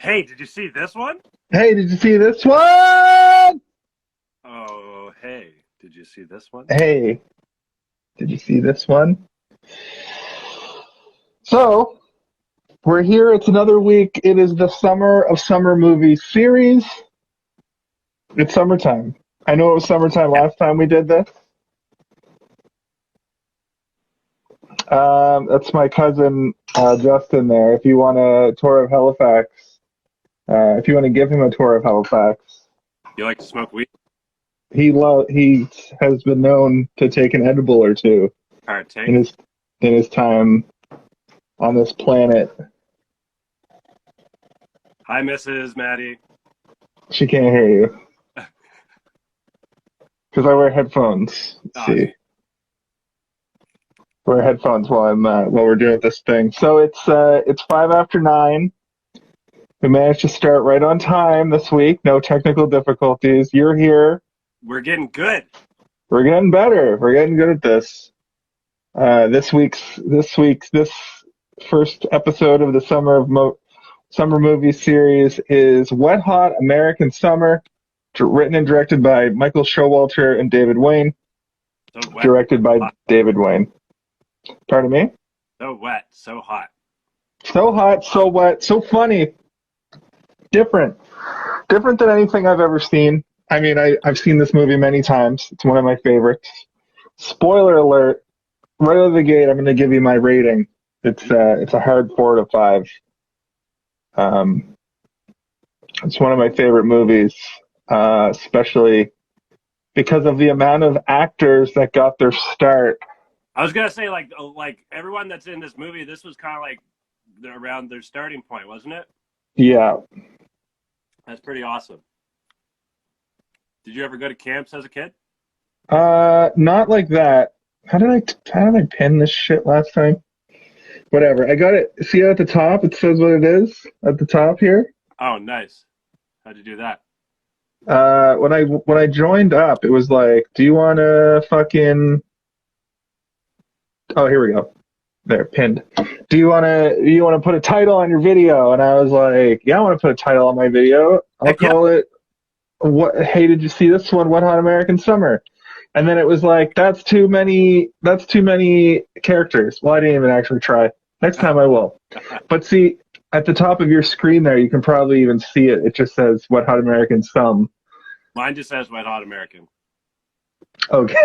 Hey, did you see this one? Hey, did you see this one? Oh, hey, did you see this one? Hey, did you see this one? So, we're here. It's another week. It is the Summer of Summer movie series. It's summertime. I know it was summertime Yeah, last time we did this. That's my cousin Justin there. If you want a tour of Halifax, if you want to give him a tour of Halifax, you like to smoke weed? he has been known to take an edible or two All right, in take. his time on this planet. Hi, Mrs. Maddie. She can't hear you because I wear headphones. Let's Oh, see, wear headphones while we're doing this thing. So it's 5 after 9. We managed to start right on time this week. No technical difficulties. You're here. we're getting good. We're getting better. We're getting good at this. This first episode of the summer movie series is Wet Hot American Summer, written and directed by Michael Showalter and David Wain. So wet, Directed by hot. David Wain. Pardon me? So wet, so hot. So hot, so wet, so funny. Different. Different than anything I've ever seen. I mean, I've seen this movie many times. It's one of my favorites. Spoiler alert. Right out of the gate, I'm going to give you my rating. It's a hard 4 to 5. Um, it's one of my favorite movies, especially because of the amount of actors that got their start. I was gonna say like everyone that's in this movie, this was kind of like around their starting point, wasn't it? Yeah. That's pretty awesome. Did you ever go to camps as a kid? Not like that. How did I pin this shit last time? Whatever. I got it. See at the top? It says what it is at the top here. Oh, nice. How'd you do that? When I joined up, it was like, do you want to fucking? Oh, here we go. There, pinned. Do you want to put a title on your video? And I was like, yeah, I want to put a title on my video. I'll Heck yeah. call it what? Hey, did you see this one? Wet Hot American Summer. And then it was like, that's too many characters. Well, I didn't even actually try. Next time I will. But see, at the top of your screen there, you can probably even see it. It just says Wet Hot American Sum. Mine just says wet hot American. Okay.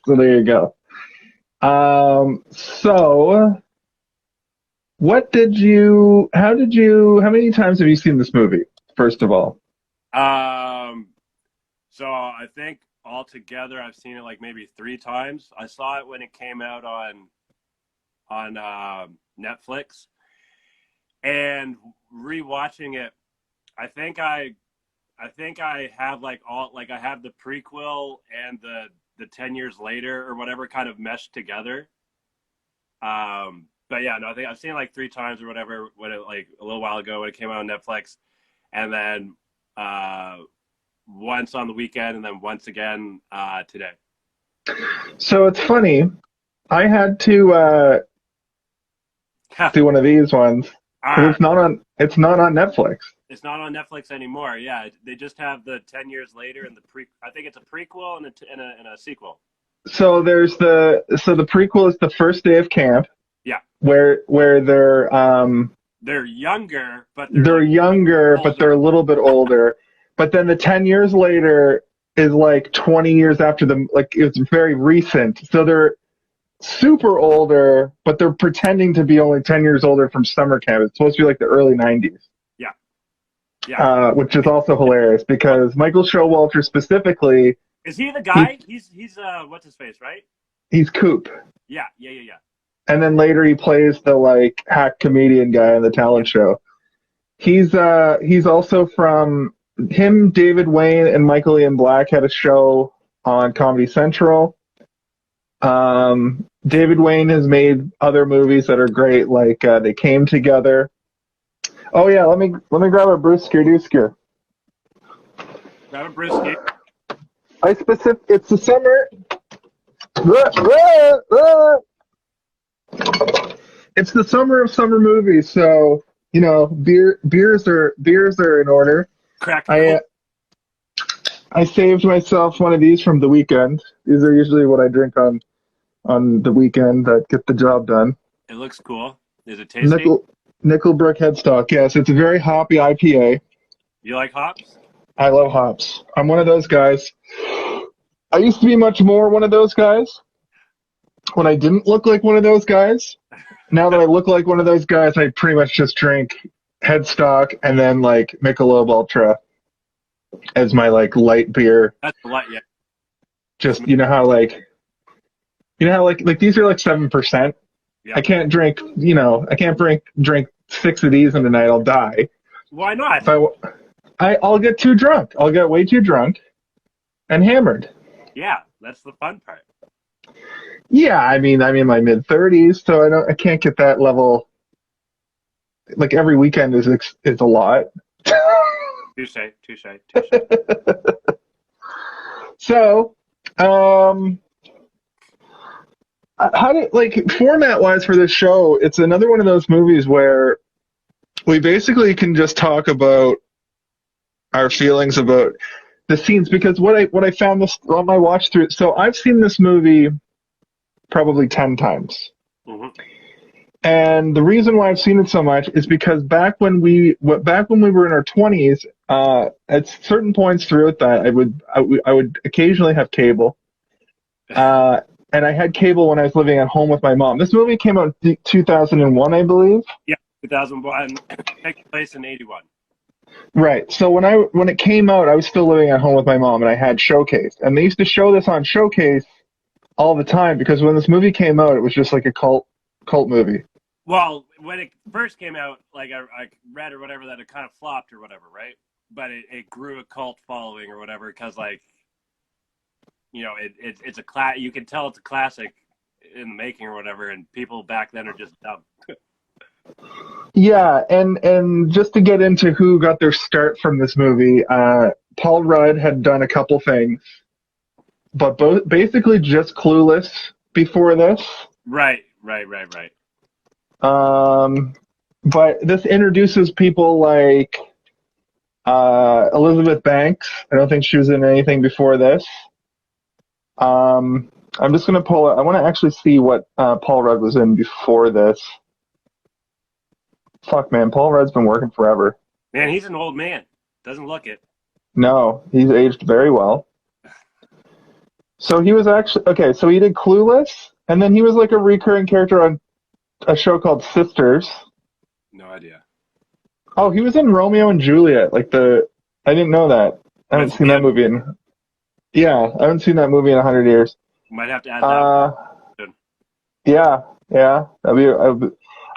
So there you go. So how many times have you seen this movie, first of all? So I think altogether I've seen it like maybe 3 times. I saw it when it came out on Netflix, and rewatching it, I think I have I have the prequel and the 10 years later or whatever kind of meshed together. But yeah, no, I think I've seen it like 3 times or whatever when it like a little while ago when it came out on Netflix, and then once on the weekend, and then once again today. So it's funny. I had to do one of these ones because Ah, it's not on Netflix. it's not on Netflix anymore. Yeah, they just have the 10 years later and I think it's a prequel and a sequel. So the prequel is the first day of camp Yeah, where they're younger, but they're younger, but they're older. a little bit older. But then the 10 years later is like 20 years after them. Like it's very recent. So they're super older, but they're pretending to be only 10 years older from summer camp. It's supposed to be like the early 90s, Yeah, yeah. which is also hilarious because Michael Showalter specifically, Is he the he, guy? He's what's his face, right? he's Coop. Yeah, yeah, yeah, yeah. And then later he plays the like hack comedian guy on the talent show. He's also from him, David Wain, and Michael Ian Black had a show on Comedy Central. David Wain has made other movies that are great, like They Came Together. Oh yeah, let me grab a Bruce Skerdoosker. Grab a brewski. It's the summer. It's the summer of summer movies, so beers are in order. Cracked I Coke. I saved myself one of these from the weekend. These are usually what I drink on the weekend that get the job done. It looks cool. Is it tasty? Nickelbrook Headstock. Yes, it's a very hoppy IPA. You like hops? I love hops. I'm one of those guys. I used to be much more one of those guys when I didn't look like one of those guys. Now that I look like one of those guys, I pretty much just drink Headstock and then like Michelob Ultra as my like light beer. That's a lot, yeah. Just like these are like 7%. Yeah. I can't drink drink 6 of these in a night. I'll die. Why not? I'll get too drunk. I'll get way too drunk and hammered. Yeah, that's the fun part. Yeah, I mean, I'm in my mid-30s, so I can't get that level. Like every weekend is a lot. Touche. So, how did like format-wise for this show? It's another one of those movies where we basically can just talk about our feelings about the scenes because what I found this on my watch through. So I've seen this movie probably 10 times. Mm-hmm. And the reason why I've seen it so much is because back when we were in our 20s, at certain points throughout that, I would occasionally have cable. And I had cable when I was living at home with my mom. This movie came out in 2001, I believe. Yeah, 2001. Takes place in 81. Right. So when it came out, I was still living at home with my mom, and I had Showcase, and they used to show this on Showcase all the time because when this movie came out, it was just like a cult movie. Well, when it first came out, like I read or whatever that it kind of flopped or whatever, right? But it grew a cult following or whatever because like, it's a you can tell it's a classic in the making or whatever, and people back then are just dumb. Yeah, and just to get into who got their start from this movie, Paul Rudd had done a couple things, but basically just Clueless before this. Right. But this introduces people like Elizabeth Banks. I don't think she was in anything before this. I'm just going to pull it. I want to actually see what Paul Rudd was in before this. Fuck, man. Paul Rudd's been working forever. Man, he's an old man. Doesn't look it. No, he's aged very well. So he was actually... Okay, so he did Clueless, and then he was like a recurring character on a show called Sisters. No idea. Oh, he was in Romeo and Juliet. I didn't know that. I haven't seen that movie in... Yeah, I haven't seen that movie in 100 years. Might have to add that. Yeah.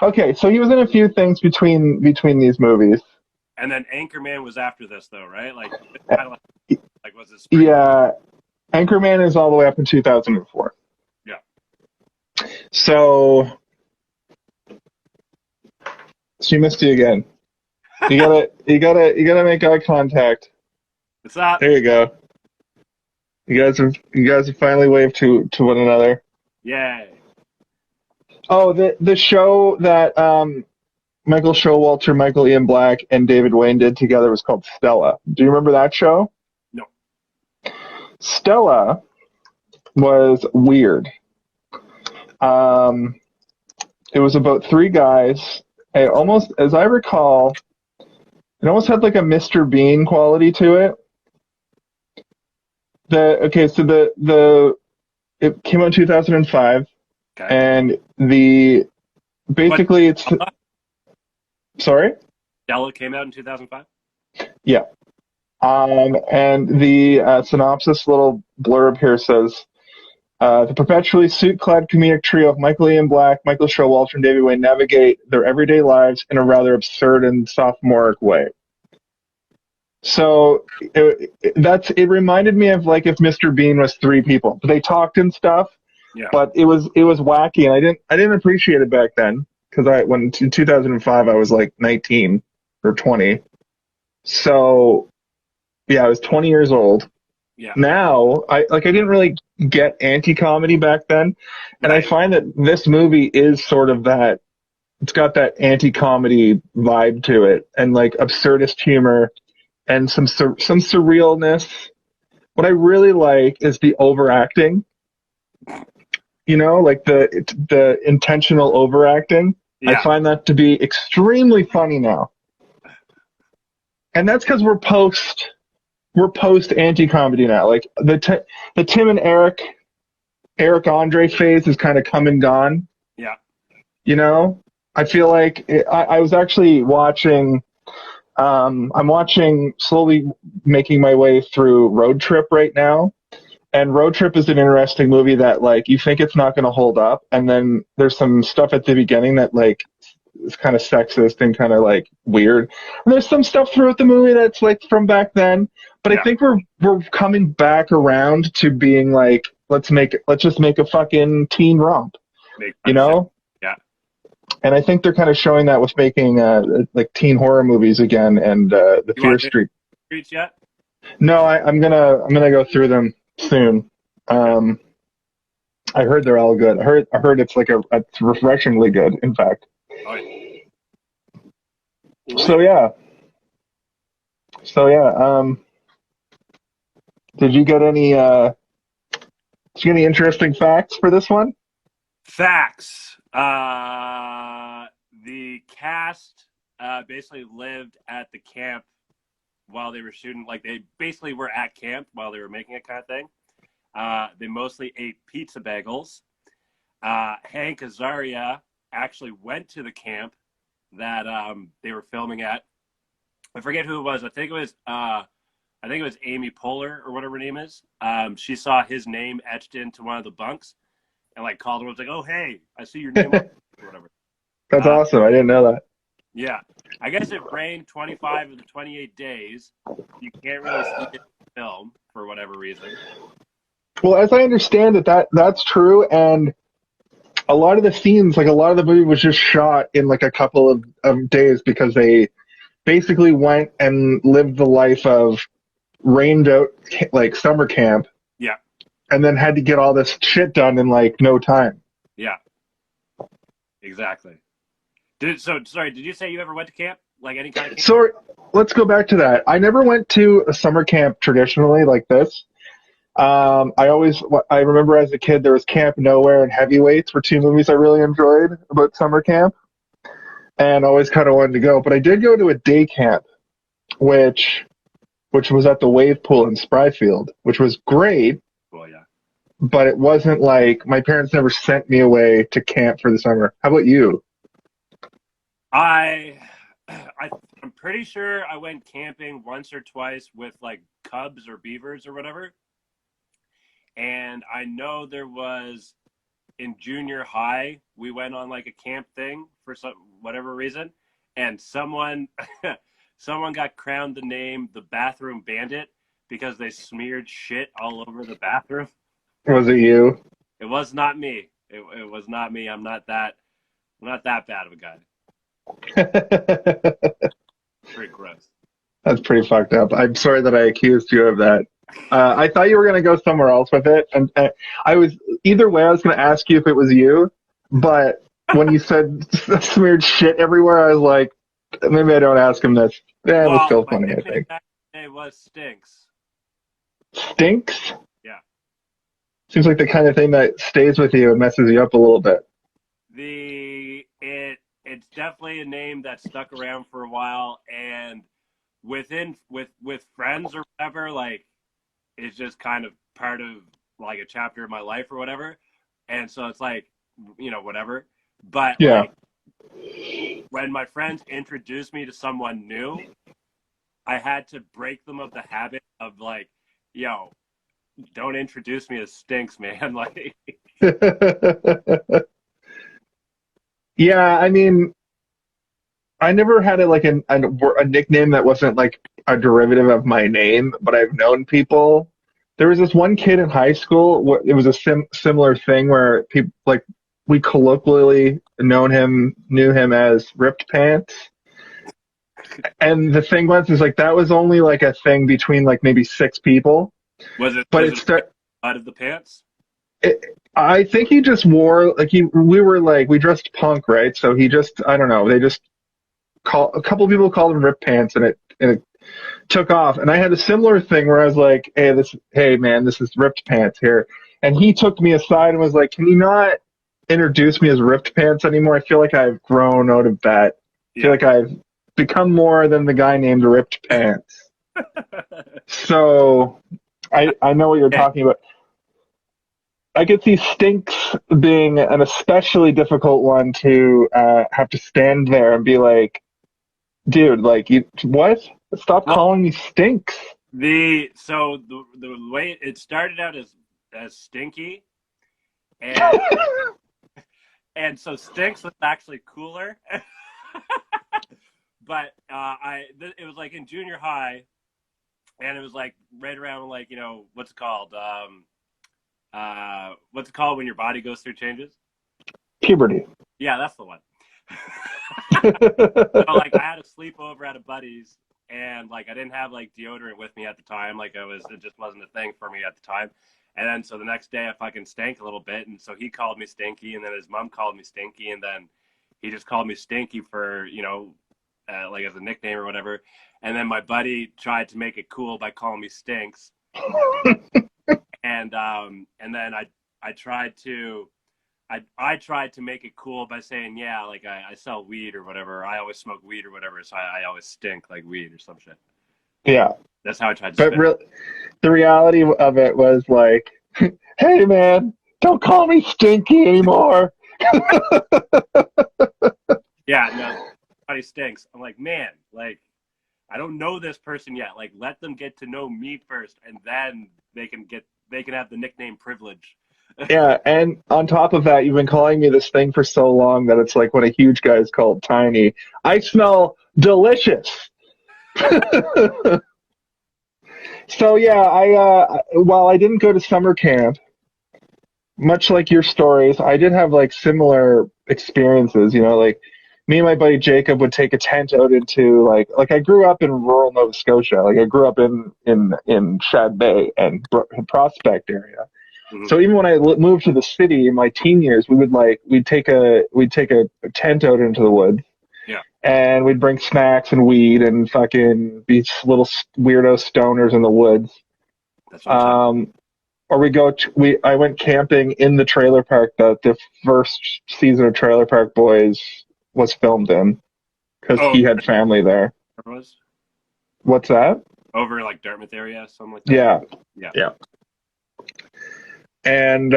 Okay, so he was in a few things between these movies. And then Anchorman was after this, though, right? Like, kind of like was it? Yeah, Anchorman is all the way up in 2004. Yeah. So she missed you again. You gotta make eye contact. What's up? There you go. You guys have finally waved to one another. Yay. Oh, the show that Michael Showalter, Michael Ian Black, and David Wain did together was called Stella. Do you remember that show? No. Stella was weird. It was about 3 guys. As I recall, it almost had like a Mr. Bean quality to it. It came out in 2005. Okay. And sorry? Stella came out in 2005? Yeah. And the synopsis little blurb here says, the perpetually suit-clad comedic trio of Michael Ian Black, Michael Showalter, and David Wain navigate their everyday lives in a rather absurd and sophomoric way. So it reminded me of like if Mr. Bean was 3 people. They talked and stuff. Yeah. But it was wacky, and I didn't appreciate it back then because in 2005 I was like 19 or 20. So yeah, I was 20 years old. Yeah. Now I didn't really get anti-comedy back then, and right. I find that this movie is sort of that It's got that anti-comedy vibe to it, and like absurdist humor, and some surrealness. What I really like is the overacting. You know, like the intentional overacting. I Yeah. find that to be extremely funny now, and that's because we're post anti-comedy now. Like the Tim and Eric Andre phase has kind of come and gone. Yeah. You know, I feel like I was actually watching. I'm watching, slowly making my way through Road Trip right now. And Road Trip is an interesting movie that, like, you think it's not going to hold up, and then there's some stuff at the beginning that, like, is kind of sexist and kind of like weird. And there's some stuff throughout the movie that's like from back then, but I Yeah. think we're coming back around to being like, let's just make a fucking teen romp, Make you 100%. know? Yeah. And I think they're kind of showing that with making like teen horror movies again, and the You Fear watch it Street. Streets yet? No, I'm gonna go through them soon. Okay. I heard they're all good. I heard it's like it's refreshingly good, in fact. Oh, yeah. So yeah, so yeah. Did you get any interesting facts for this one? Facts. The cast basically lived at the camp while they were shooting. Like, they basically were at camp while they were making it, kind of thing. They mostly ate pizza bagels. Hank Azaria actually went to the camp that they were filming at. I forget who it was. I think it was Amy Poehler, or whatever her name is. She saw his name etched into one of the bunks and like called him. Was like, "Oh, hey, I see your name," or whatever. That's awesome. I didn't know that. Yeah, I guess it rained 25 of the 28 days. You can't really see it in film for whatever reason. Well, as I understand it, that's true, and a lot of the scenes, like a lot of the movie, was just shot in like a couple of days because they basically went and lived the life of rained out like summer camp, Yeah, and then had to get all this shit done in like no time. yeah, exactly. Sorry, did you say you ever went to camp? Like any kind of camp? So let's go back to that. I never went to a summer camp traditionally like this. I remember as a kid there was Camp Nowhere and Heavyweights were two movies I really enjoyed about summer camp, and always kind of wanted to go. But I did go to a day camp, which was at the wave pool in Spryfield, which was great. Well, yeah. But it wasn't like, my parents never sent me away to camp for the summer. How about you? I'm pretty sure I went camping once or twice with like cubs or beavers or whatever. And I know there was, in junior high, we went on like a camp thing for some whatever reason, and someone got crowned the name the Bathroom Bandit because they smeared shit all over the bathroom. Was it you? It was not me. It was not me. I'm not that bad of a guy. Pretty gross. That's pretty fucked up. I'm sorry that I accused you of that. I thought you were going to go somewhere else with it, and I was either way. I was going to ask you if it was you, but when you said smeared shit everywhere, I was like, maybe I don't ask him this. Yeah, it was still funny. I think. It was Stinks. Stinks? Yeah. Seems like the kind of thing that stays with you and messes you up a little bit. It's definitely a name that stuck around for a while, and with friends or whatever, like, it's just kind of part of like a chapter of my life or whatever. And so it's like, whatever. But yeah, like, when my friends introduced me to someone new, I had to break them of the habit of like, yo, don't introduce me as Stinks, man. Like, yeah. I mean, I never had a nickname that wasn't like a derivative of my name, but I've known people. There was this one kid in high school. It was a similar thing where people like we colloquially knew him as Ripped Pants. And the thing is like that was only like a thing between like maybe 6 people. was it But was it out of the pants? I think he just wore like we dressed punk, right? So he just I don't know. They just call a couple people called him Rip Pants, and it took off. And I had a similar thing where I was like, hey man, this is Ripped Pants here. And he took me aside and was like, can you not introduce me as Ripped Pants anymore? I feel like I've grown out of that. I feel Yeah. like I've become more than the guy named Ripped Pants. So I know what you're Hey, talking about. I could see Stinks being an especially difficult one to have to stand there and be like, dude, like you what? Stop well, calling me Stinks. the way it started out as Stinky, and so Stinks was actually cooler. But it was like in junior high, and it was like right around like what's it called? What's it called when your body goes through changes? Puberty. Yeah, that's the one. So like I had a sleepover at a buddy's, and like I didn't have like deodorant with me at the time. Like it just wasn't a thing for me at the time. And then so the next day I fucking stank a little bit, and so he called me Stinky, and then his mom called me Stinky, and then he just called me Stinky for like as a nickname or whatever. And then my buddy tried to make it cool by calling me Stinks, and then I tried to. I tried to make it cool by saying, yeah, like I sell weed or whatever. I always smoke weed or whatever, so I always stink like weed or some shit. Yeah. That's how I tried to But spin it. the reality of it was like, hey man, don't call me Stinky anymore. Yeah, no, everybody stinks. I'm like, man, like I don't know this person yet. Like, let them get to know me first, and then they can have the nickname privilege. Yeah, and on top of that, you've been calling me this thing for so long that it's like when a huge guy is called tiny. I smell delicious. So yeah, while I didn't go to summer camp, much like your stories, I did have like similar experiences. Like me and my buddy Jacob would take a tent out into like I grew up in rural Nova Scotia. Like I grew up in Shad Bay and Prospect area. Mm-hmm. So even when I moved to the city in my teen years, we'd take a tent out into the woods, Yeah, and we'd bring snacks and weed and fucking be little weirdo stoners in the woods. that's what I'm talking. Or I went camping in the trailer park that the first season of Trailer Park Boys was filmed in because Oh, he had family there. it was What's that? over like Dartmouth area, something like that. Yeah, Yeah. yeah. And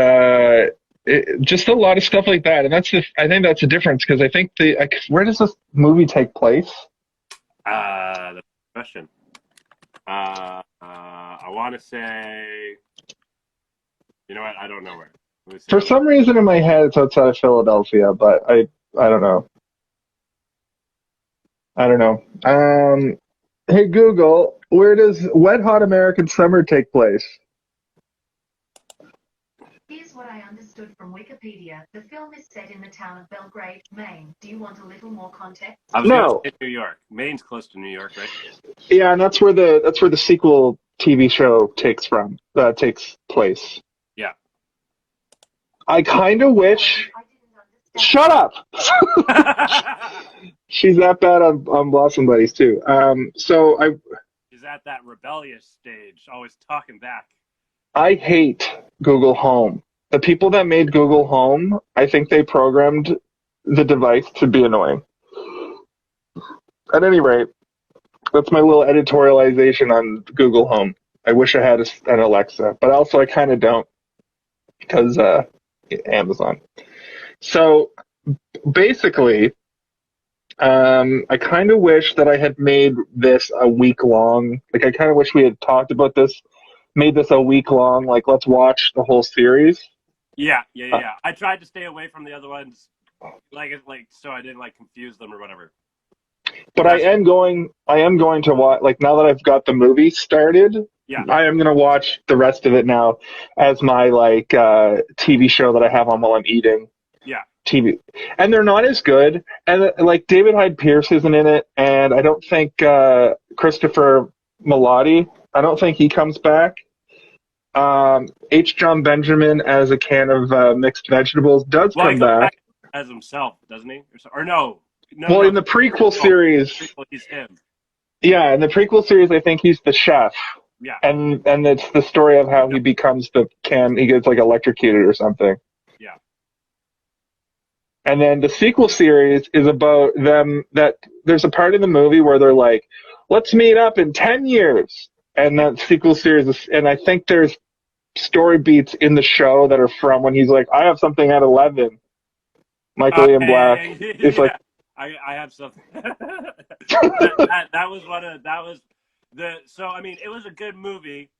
just a lot of stuff like that, and I think that's the difference because I think where does this movie take place? That's a question. I want to say, you know what? I don't know where. Let me see. For some reason in my head, it's outside of Philadelphia, but I don't know. I don't know. Hey Google, where does Wet Hot American Summer take place? Here's what I understood from Wikipedia. The film is set in the town of Belgrade, Maine. Do you want a little more context? I was No. going to say New York. Maine's close to New York, right? Yeah, and that's where the sequel TV show takes place. Yeah. I kind of wish. I didn't understand. Shut up. She's that bad on Blossom Buddies too. So He's at that rebellious stage, always talking back. I hate Google Home. The people that made Google Home, I think they programmed the device to be annoying. At any rate, that's my little editorialization on Google Home. I wish I had an Alexa, but also I kind of don't because Amazon. So basically, I kind of wish that I had made this a week long. Like I kind of wish we had talked about this, made this a week long. Like let's watch the whole series. Yeah. I tried to stay away from the other ones, like so I didn't like confuse them or whatever. But I am going to watch. Like now that I've got the movie started, Yeah. I am going to watch the rest of it now as my like TV show that I have on while I'm eating. Yeah. TV, and they're not as good. And like David Hyde Pierce isn't in it, and I don't think Christopher Milotti. I don't think he comes back. H. John Benjamin as a can of mixed vegetables does Well, he come comes back back. as himself, doesn't he? Or no, no, Well, no. in the prequel series, He's him. yeah, in the prequel series, I think he's the chef, Yeah, and it's the story of how he becomes the can. He gets like electrocuted or something. yeah. And then the sequel series is about them. That there's a part in the movie where they're like, "Let's meet up in 10 years," and that sequel series is, and I think there's story beats in the show that are from when he's like, "I have something at 11." Michael Ian Black is like, Yeah. I have something. that was one of that was the so I mean it was a good movie.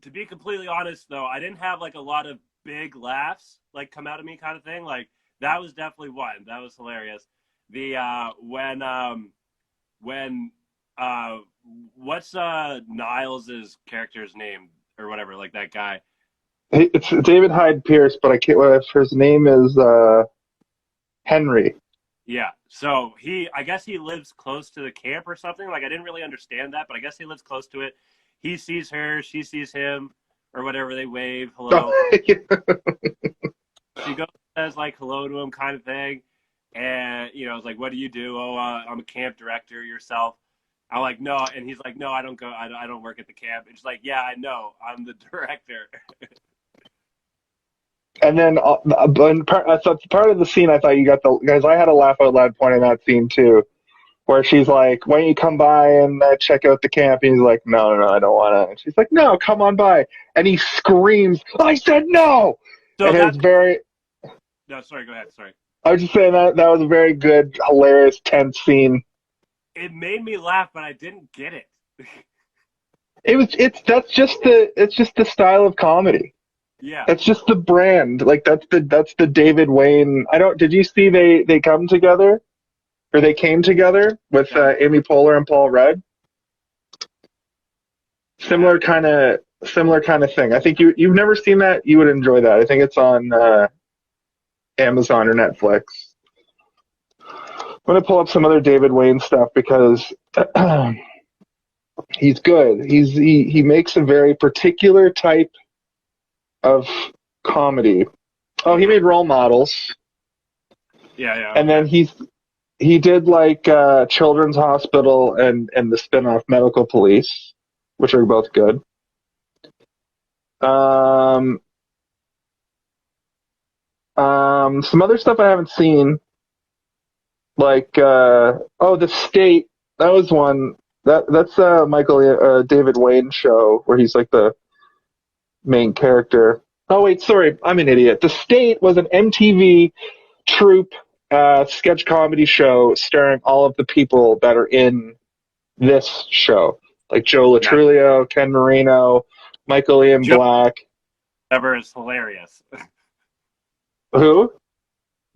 To be completely honest, though, I didn't have like a lot of big laughs like come out of me kind of thing. Like that was definitely one that was hilarious. The when what's Niles's character's name or whatever, like that guy. it's David Hyde Pierce, but I can't. What his name is? Henry. Yeah. So I guess he lives close to the camp or something. Like I didn't really understand that, but I guess he lives close to it. He sees her, she sees him, or whatever. They wave, hello. She goes, says like hello to him, kind of thing. And I was like, "What do you do?" "Oh, I'm a camp director. Yourself?" I'm like, "No," and he's like, "No, I don't go. I don't work at the camp." And she's like, "Yeah, I know. I'm the director." And then part of the scene, I thought you got the guys. I had a laugh out loud point in that scene too, where she's like, "Why don't you come by and check out the camp?" And he's like, "No, no, no, I don't want to." And she's like, "No, come on by." And he screams, "I said no!" So And it was very. no, sorry, go ahead. Sorry. I was just saying that was a very good, hilarious, tense scene. It made me laugh, but I didn't get it. It's just the style of comedy. Yeah. That's just the brand. Like that's the David Wain. I don't. Did you see they come together, or they came together with Amy Poehler and Paul Rudd? Similar kind of thing. I think you've never seen that. You would enjoy that. I think it's on Amazon or Netflix. I'm gonna pull up some other David Wain stuff because he's good. He makes a very particular type of comedy. Oh, he made Role Models. Yeah, yeah. And then he did like Children's Hospital and the spin-off Medical Police, which are both good. Some other stuff I haven't seen, like The State. That was one that's David Wain show where he's like the main character. Oh wait, sorry, I'm an idiot. The State was an MTV troupe sketch comedy show starring all of the people that are in this show, like Joe Latrulio, Ken Marino, Michael Ian Black. Ever is hilarious. Who?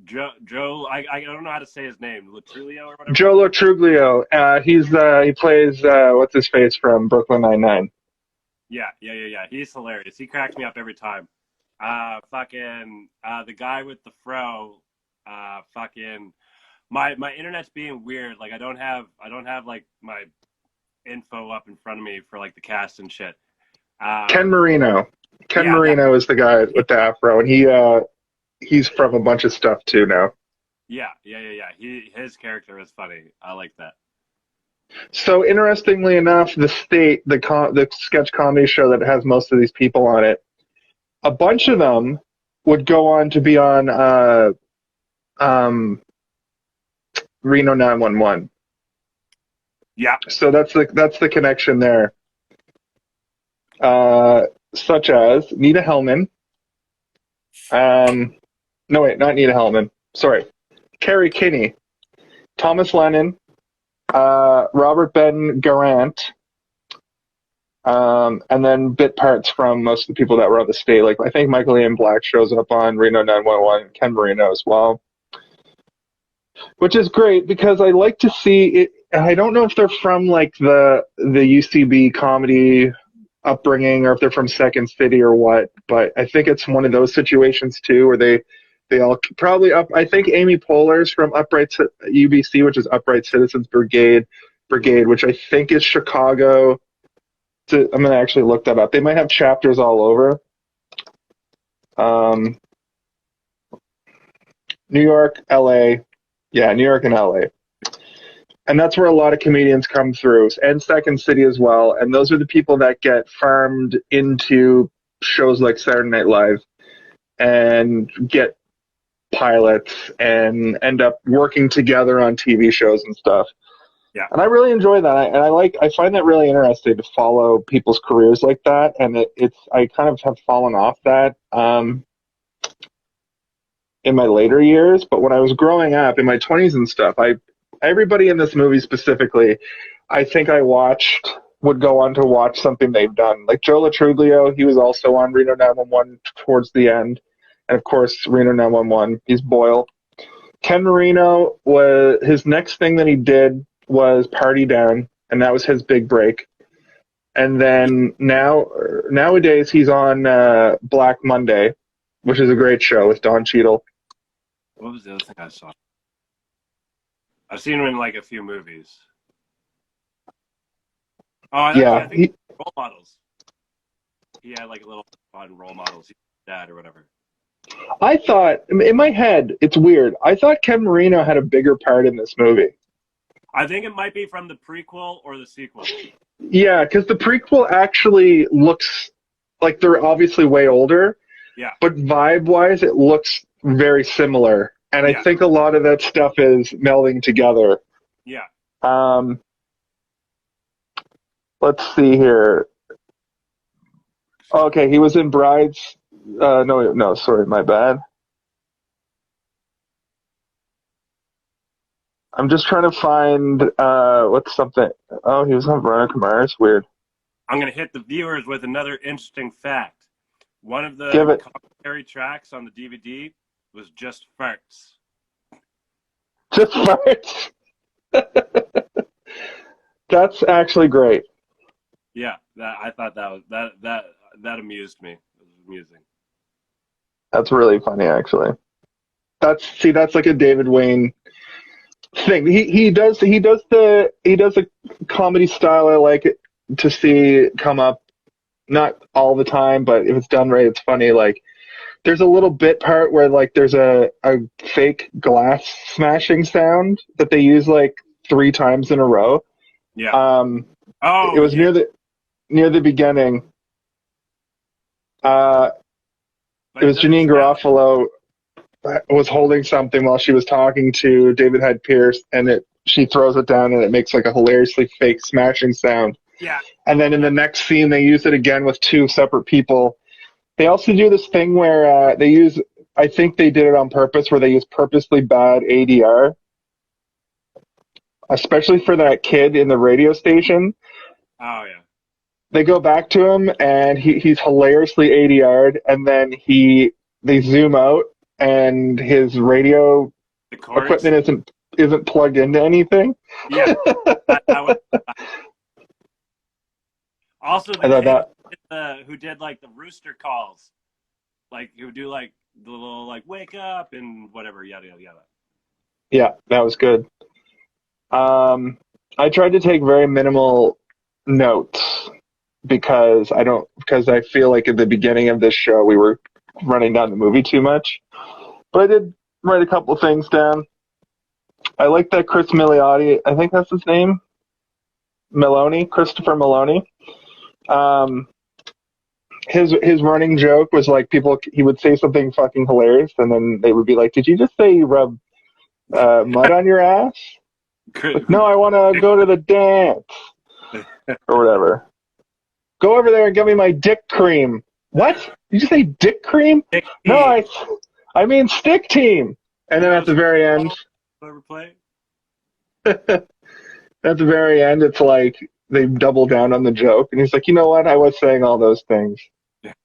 Joe. I don't know how to say his name. Latrulio or whatever. Joe Latrulio. He plays what's his face from Brooklyn Nine-Nine. Yeah. He's hilarious. He cracks me up every time. The guy with the fro. My internet's being weird. Like I don't have like my info up in front of me for like the cast and shit. Ken Marino. Ken Marino is the guy with the afro, and he's from a bunch of stuff too now. Yeah. His character is funny. I like that. So interestingly enough, The State, the sketch comedy show that has most of these people on it, a bunch of them would go on to be on Reno 911. Yeah. So that's the connection there. Such as Nita Hellman. No wait, not Nita Hellman. Sorry, Carrie Kinney, Thomas Lennon, Robert Ben Garant, and then bit parts from most of the people that were on The State. Like I think Michael Ian Black shows up on Reno 911, Ken Marino as well, which is great because I like to see it. I don't know if they're from like the UCB comedy upbringing or if they're from Second City or what, but I think it's one of those situations too where they all probably up. I think Amy Poehler's from UBC, which is Upright Citizens Brigade, which I think is Chicago. I'm going to actually look that up. They might have chapters all over. New York, LA. Yeah, New York and LA. And that's where a lot of comedians come through, and Second City as well. And those are the people that get farmed into shows like Saturday Night Live and get pilots and end up working together on TV shows and stuff. Yeah. And I really enjoy that. I find that really interesting to follow people's careers like that. And I kind of have fallen off that in my later years. But when I was growing up in my 20s and stuff, everybody in this movie specifically, I think would go on to watch something they've done. Like Joe Latruglio, he was also on Reno 911 towards the end. And of course, Reno 911, he's Boyle. Ken Marino, his next thing that he did was Party Down, and that was his big break. And then nowadays he's on Black Monday, which is a great show with Don Cheadle. What was the other thing I saw? I've seen him in like a few movies. Oh, I think Role Models. He had like a little fun Role Models, dad or whatever. I thought, in my head, it's weird. I thought Ken Marino had a bigger part in this movie. I think it might be from the prequel or the sequel. Yeah, because the prequel actually looks like they're obviously way older. Yeah. But vibe-wise, it looks very similar. And I think a lot of that stuff is melding together. Yeah. Let's see here. Okay, he was in Brides. No, sorry, my bad. I'm just trying to find what's something. Oh, he was on Veronica Mars. Weird. I'm going to hit the viewers with another interesting fact. One of the commentary tracks on the DVD was just farts. Just farts? That's actually great. Yeah, I thought that amused me. It was amusing. That's really funny, actually. That's like a David Wain thing. He does a comedy style I like it to see come up, not all the time, but if it's done right, it's funny. Like there's a little bit part where like there's a fake glass smashing sound that they use like 3 times in a row. Yeah. It was near the beginning. It was Janeane Garofalo was holding something while she was talking to David Hyde Pierce, and she throws it down, and it makes like a hilariously fake smashing sound. Yeah. And then in the next scene, they use it again with 2 separate people. They also do this thing where I think they did it on purpose, where they use purposely bad ADR, especially for that kid in the radio station. Oh, yeah. They go back to him, and he's hilariously ADR'd, and then they zoom out, and his radio equipment isn't plugged into anything. Yeah. Also, the kid who did like the rooster calls, like who do like the little like wake up and whatever, yada yada yada. Yeah, that was good. I tried to take very minimal notes because I feel like at the beginning of this show we were running down the movie too much. But I did write a couple things down. I like that Chris Milioti, I think that's his name, Christopher Meloni. His running joke was like he would say something fucking hilarious, and then they would be like, "Did you just say you rub mud on your ass?" Like, no, I want to go to the dance or whatever. Go over there and get me my dick cream. What? Did you say dick cream? No, I mean stick team. And then at the very end, at the very end, it's like they double down on the joke, and he's like, "You know what? I was saying all those things,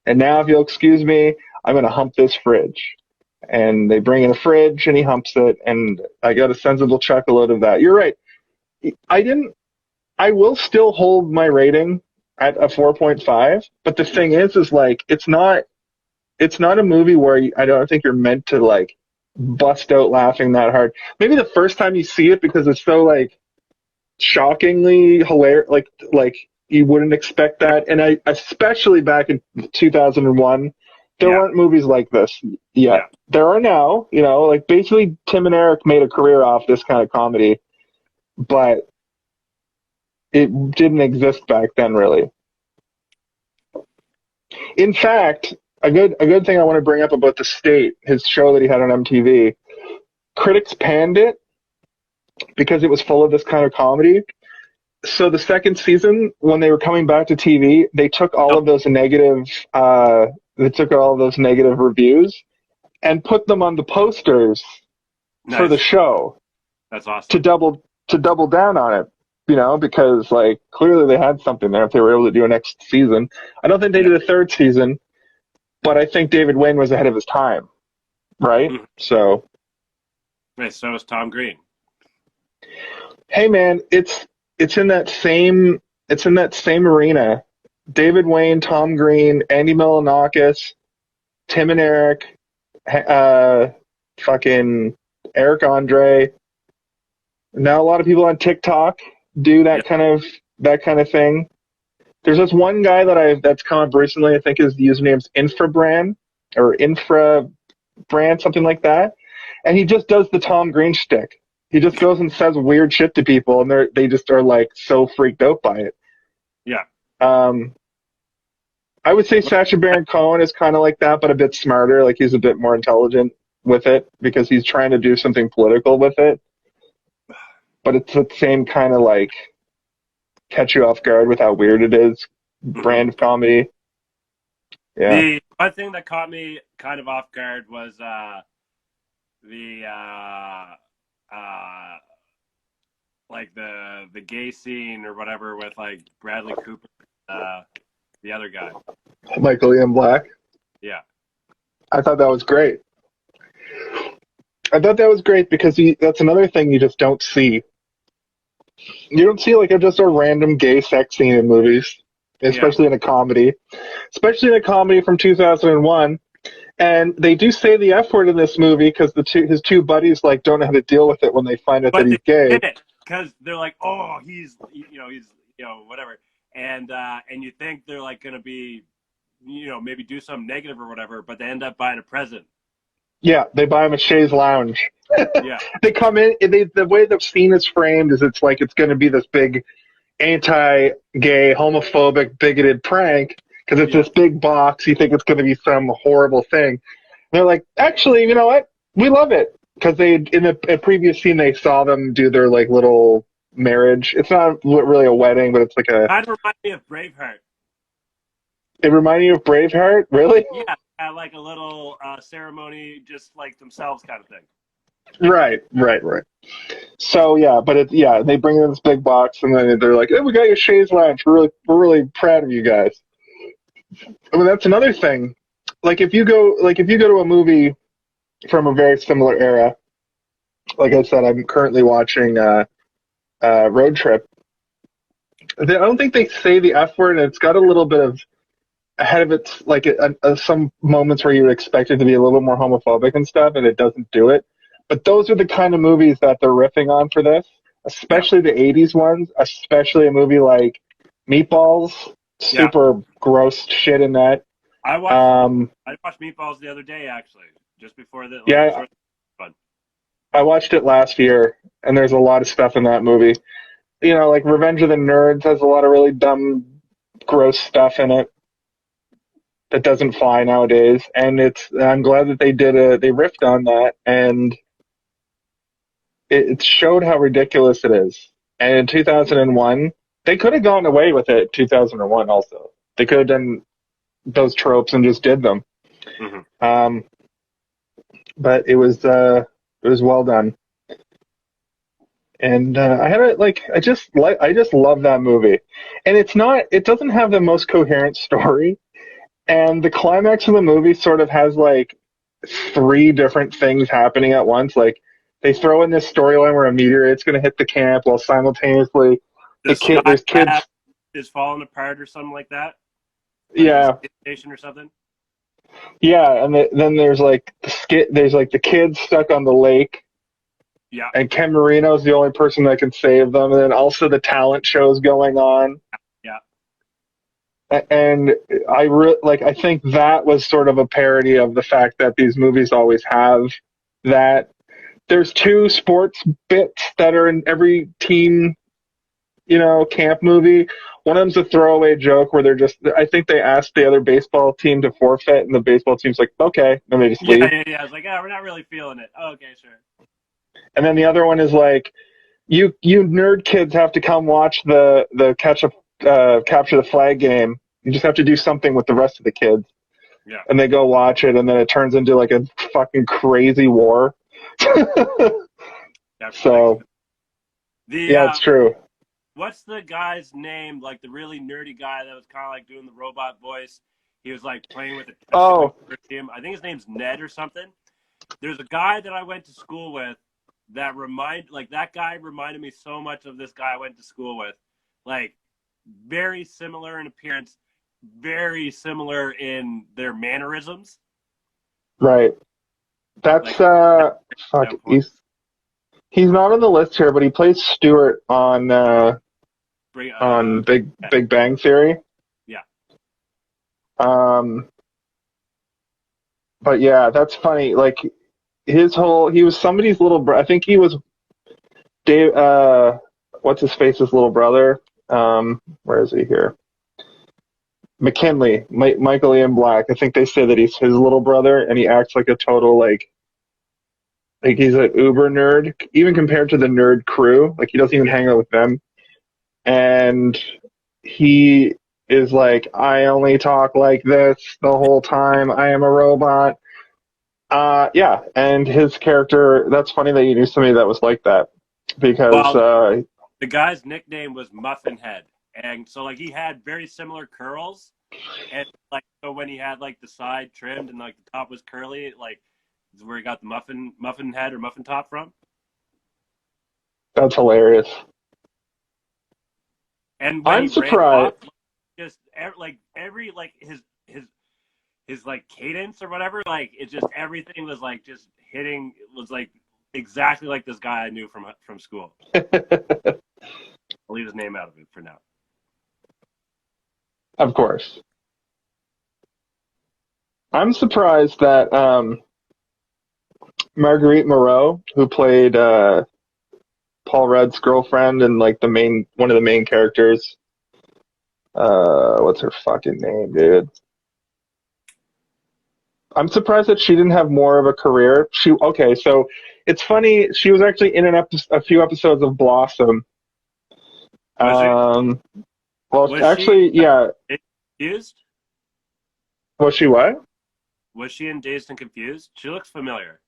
and now if you'll excuse me, I'm gonna hump this fridge." And they bring in a fridge, and he humps it, and I got a sensible chuckle out of that. You're right. I will still hold my rating at a 4.5, but the thing is like it's not a movie where I don't think you're meant to like bust out laughing that hard. Maybe the first time you see it because it's so like shockingly hilarious, like You wouldn't expect that. And especially back in 2001, there Yeah. weren't movies like this yet. Yeah. There are now, like basically Tim and Eric made a career off this kind of comedy, but it didn't exist back then, really. In fact, a good thing I want to bring up about The State, his show that he had on MTV, critics panned it because it was full of this kind of comedy. So the second season, when they were coming back to TV, they took all of those negative reviews and put them on the posters for the Nice. show That's awesome. to double down on it. Because like clearly they had something there if they were able to do a next season. I don't think they did a third season, but I think David Wain was ahead of his time, right? Mhm. So, Nice. So is Tom Green. hey man, it's in that same arena. David Wain, Tom Green, Andy Milonakis, Tim and Eric, fucking Eric Andre. Now a lot of people on TikTok do that kind of thing. There's this one guy that's come up recently. I think his username's Infrabrand or Infrabrand, something like that. And he just does the Tom Green shtick. He just goes and says weird shit to people, and they just are like so freaked out by it. Yeah. I would say Sacha Baron Cohen is kind of like that, but a bit smarter. Like he's a bit more intelligent with it because he's trying to do something political with it. But it's the same kind of like catch you off guard with how weird it is brand of comedy. Yeah. The one thing that caught me kind of off guard was like the gay scene or whatever with like Bradley Cooper, the other guy. Michael Ian Black. Yeah. I thought that was great. Because that's another thing you just don't see. You don't see like just a random gay sex scene in movies, especially in a comedy. Especially in a comedy from 2001. And they do say the F word in this movie because his two buddies like don't know how to deal with it when they find out that he's gay. Because they're like, oh, he's whatever, and you think they're like gonna be, maybe do something negative or whatever, but they end up buying a present. Yeah, they buy him a chaise lounge. Yeah. They come in. The way the scene is framed is it's like it's going to be this big anti-gay, homophobic, bigoted prank because it's this big box. You think it's going to be some horrible thing. And they're like, actually, you know what? We love it because in a previous scene they saw them do their like little marriage. It's not really a wedding, but it's like a. Kind of reminds me of Braveheart. It reminded you of Braveheart, really? Yeah, like a little ceremony, just like themselves, kind of thing. Right. So yeah, but they bring in this big box and then they're like, "Hey, we got your chaise lounge. We're really proud of you guys." I mean, that's another thing. Like if you go to a movie from a very similar era, like I said, I'm currently watching Road Trip. I don't think they say the F word, and it's got a little bit of ahead of it, like some moments where you would expect it to be a little more homophobic and stuff, and it doesn't do it. But those are the kind of movies that they're riffing on for this, especially the 80s ones, especially a movie like Meatballs. Super gross shit in that. I watched Meatballs the other day, actually, just before the fun. I watched it last year, and there's a lot of stuff in that movie. Like Revenge of the Nerds has a lot of really dumb, gross stuff in it that doesn't fly nowadays, and I'm glad that they riffed on that, and it showed how ridiculous it is. And in 2001, they could have gone away with it. 2001 also, they could have done those tropes and just did them. Mm-hmm. But it was well done. And I just love that movie. And it doesn't have the most coherent story. And the climax of the movie sort of has like three different things happening at once. Like they throw in this storyline where a meteorite's going to hit the camp while simultaneously there's kids is falling apart or something like that. Like station or something. Yeah, and then there's like the kids stuck on the lake. Yeah. And Ken Marino's the only person that can save them. And then also the talent show's going on. Yeah. And I think that was sort of a parody of the fact that these movies always have that. There's two sports bits that are in every teen, camp movie. One of them's a throwaway joke where I think they asked the other baseball team to forfeit, and the baseball team's like, okay, and they just Yeah, leave. yeah. I was like, we're not really feeling it. Oh, okay, sure. And then the other one is like, you nerd kids have to come watch the capture the flag game. You just have to do something with the rest of the kids. Yeah. And they go watch it, and then it turns into like a fucking crazy war. So, yeah, it's true. What's the guy's name? Like the really nerdy guy that was kind of like doing the robot voice. He was like playing with the team. I think his name's Ned or something. There's a guy that I went to school with that guy reminded me so much of this guy I went to school with. Like very similar in appearance, very similar in their mannerisms. Right. That's he's not on the list here, but he plays Stuart on Big Bang Theory. Yeah. But yeah, that's funny. Like he was somebody's little brother. I think he was Dave. What's his face's little brother? Where is he here? McKinley, Michael Ian Black. I think they say that he's his little brother, and he acts like a total like he's an uber nerd, even compared to the nerd crew. Like he doesn't even hang out with them, and he is like, I only talk like this the whole time. I am a robot. Yeah, and his character. That's funny that you knew somebody that was like that, because the guy's nickname was Muffin Head. And so, like, he had very similar curls, and like, so when he had like the side trimmed and like the top was curly, like, is where he got the muffin head or muffin top from. That's hilarious. And when I'm surprised. Just every his like cadence or whatever, like it just everything was like just hitting. It was like exactly like this guy I knew from school. I'll leave his name out of it for now. Of course. I'm surprised that Marguerite Moreau, who played Paul Rudd's girlfriend and like one of the main characters, what's her fucking name, dude? I'm surprised that she didn't have more of a career. So it's funny. She was actually in a few episodes of Blossom. Yeah. Confused? Was she what? Was she in Dazed and Confused? She looks familiar.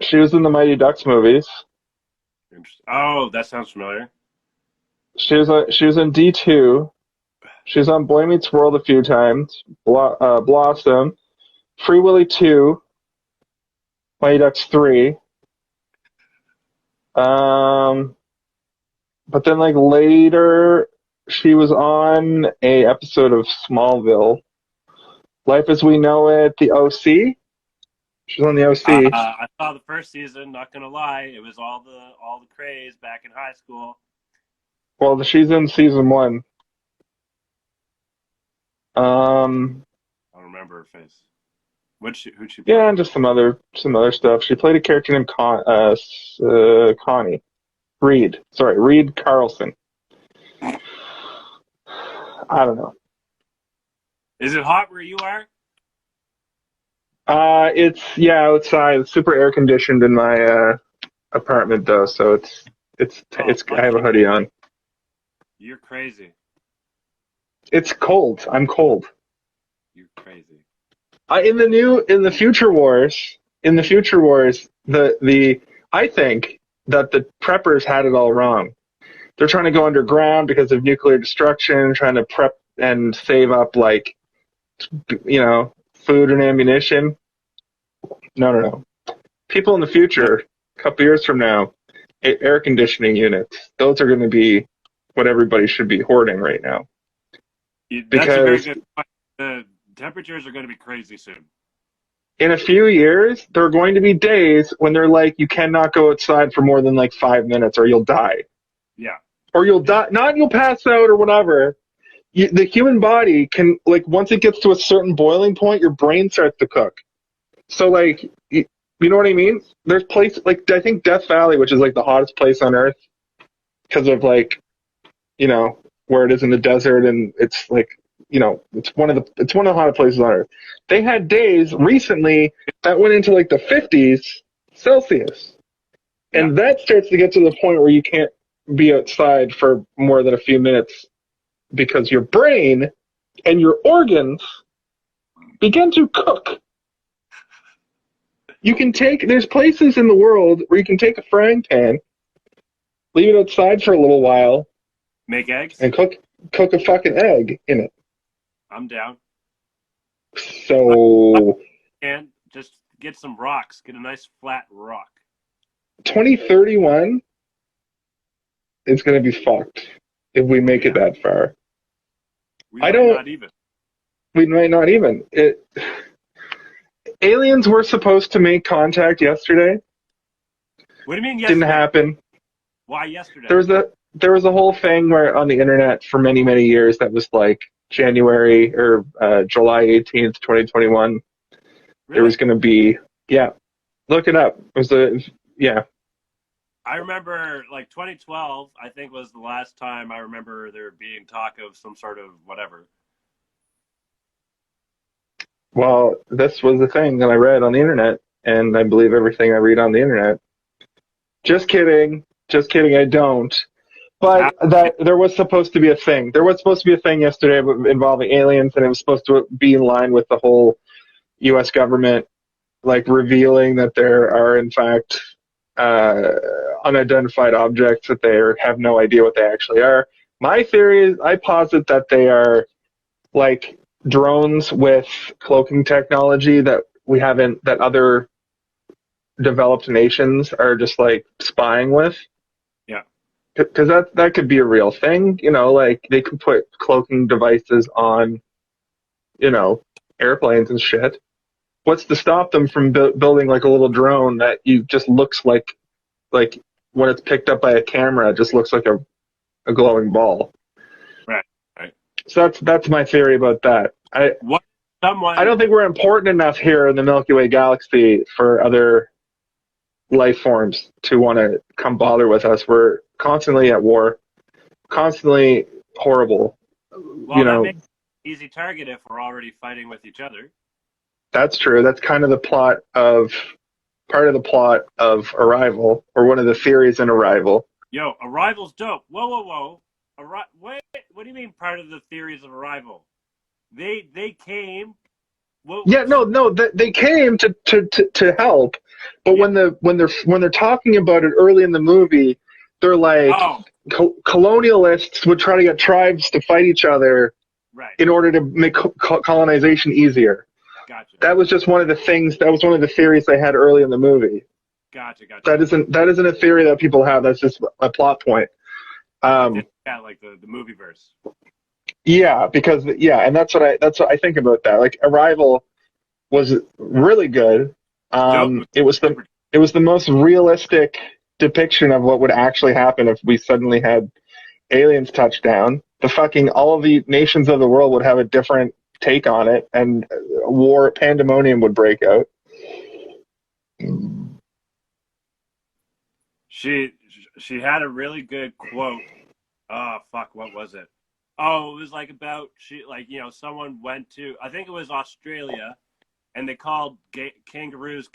She was in the Mighty Ducks movies. Oh, that sounds familiar. She was in D2. She was on Boy Meets World a few times. Blossom, Free Willy 2, Mighty Ducks 3. But then like later, she was on a episode of Smallville, Life as We Know It, The OC. She was on The OC. I saw the first season. Not gonna lie, it was all the craze back in high school. Well, she's in season 1. I don't remember her face. Who'd she play? Yeah, and just some other stuff. She played a character named Connie. Reed Carlson. I don't know. Is it hot where you are? It's outside. It's super air conditioned in my apartment though, so it's I have a hoodie on. You're crazy. It's cold. I'm cold. You're crazy. In the Future Wars, I think that the preppers had it all wrong. They're trying to go underground because of nuclear destruction, trying to prep and save up like, food and ammunition. No. People in the future, a couple years from now, air conditioning units. Those are going to be what everybody should be hoarding right now. That's a very good point. The temperatures are going to be crazy soon. In a few years, there are going to be days when they're like, you cannot go outside for more than like 5 minutes or you'll die. Yeah. Or you'll die, not you'll pass out or whatever, the human body can, like, once it gets to a certain boiling point, your brain starts to cook. So, like, you know what I mean? There's places, like, I think Death Valley, which is, like, the hottest place on Earth because of, like, you know, where it is in the desert, and it's, like, you know, it's one of the hottest places on Earth. They had days recently that went into, like, the 50s Celsius. And that starts to get to the point where you can't be outside for more than a few minutes because your brain and your organs begin to cook. There's places in the world where you can take a frying pan, leave it outside for a little while, make eggs, and cook a fucking egg in it. I'm down. So, and just get some rocks. Get a nice flat rock. 2031 is going to be fucked if we make it that far. We might not even. We might not even. Aliens were supposed to make contact yesterday. What do you mean yesterday? Didn't happen. Why yesterday? There was a whole thing where on the internet for many, many years that was like January or July 18th, 2021. Really? There was going to be, look it up. It was I remember, like, 2012, I think, was the last time I remember there being talk of some sort of whatever. Well, this was the thing that I read on the internet, and I believe everything I read on the internet. Just kidding, I don't. But that there was supposed to be a thing. There was supposed to be a thing yesterday involving aliens, and it was supposed to be in line with the whole U.S. government, like, revealing that there are, in fact, unidentified objects that they have no idea what they actually are. My theory is, I posit that they are, like, drones with cloaking technology that other developed nations are just, like, spying with. Yeah. Because that could be a real thing, you know, like, they could put cloaking devices on, you know, airplanes and shit. What's to stop them from building, like, a little drone that just looks like when it's picked up by a camera, it just looks like a glowing ball. Right. So that's my theory about that. I don't think we're important enough here in the Milky Way galaxy for other life forms to want to come bother with us. We're constantly at war, constantly horrible. Well, you know, that makes an easy target if we're already fighting with each other. That's true. That's kind of part of the plot of Arrival, or one of the theories in Arrival. Yo, Arrival's dope. Whoa. Wait, what do you mean part of the theories of Arrival? They came. They came to help, but when they're talking about it early in the movie, they're like colonialists would try to get tribes to fight each other, right, in order to make colonization easier. Gotcha. That was just one of the things. That was one of the theories they had early in the movie. Gotcha. That isn't a theory that people have. That's just a plot point. Like the movie verse. Yeah, and that's what I think about that. Like, Arrival was really good. It was the most realistic depiction of what would actually happen if we suddenly had aliens touch down. All of the nations of the world would have a different take on it, and pandemonium would break out. She had a really good quote. Oh, fuck, what was it? Oh, it was like about, someone went to, I think it was Australia, and they called kangaroos,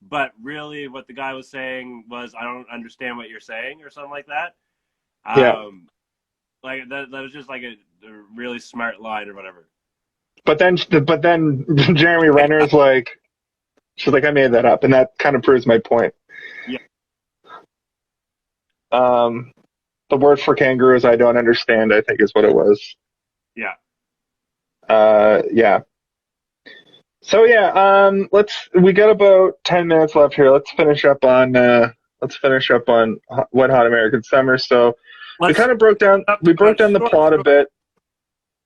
but really what the guy was saying was, I don't understand what you're saying, or something like that. Yeah. Like, that was just like a really smart line or whatever. But then Jeremy Renner's like, she's like, I made that up, and that kind of proves my point. Yeah. The word for kangaroos I don't understand, I think, is what it was. Yeah. Yeah. So we got about 10 minutes left here. Let's finish up on Wet Hot American Summer. So we kind of broke down the plot a bit.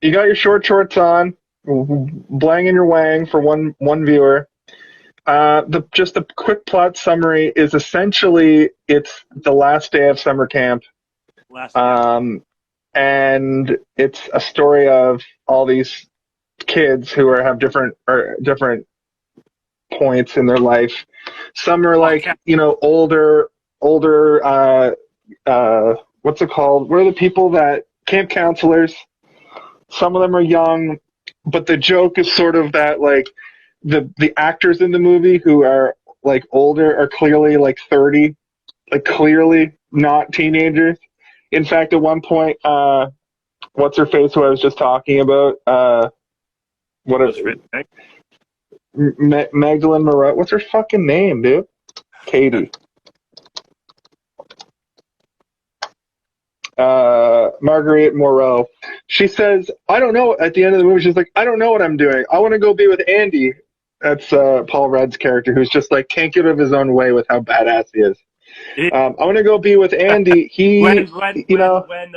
You got your short shorts on, blanging your wang for one viewer. Just a quick plot summary is essentially it's the last day of summer camp. and it's a story of all these kids who have different points in their life. Some are like, Okay. older. What's it called? What are the people that camp counselors? Some of them are young, but the joke is sort of that like the actors in the movie who are like older are clearly like 30, like clearly not teenagers. In fact, at one point, what's her face who I was just talking about? What What's are, your favorite Magdalene Moreau? What's her fucking name, dude? thing? Katie. Marguerite Moreau. She says, I don't know, at the end of the movie, she's like, I don't know what I'm doing. I want to go be with Andy. That's Paul Rudd's character, who's just like, can't get out of his own way with how badass he is. I want to go be with Andy. when He, when you when know, when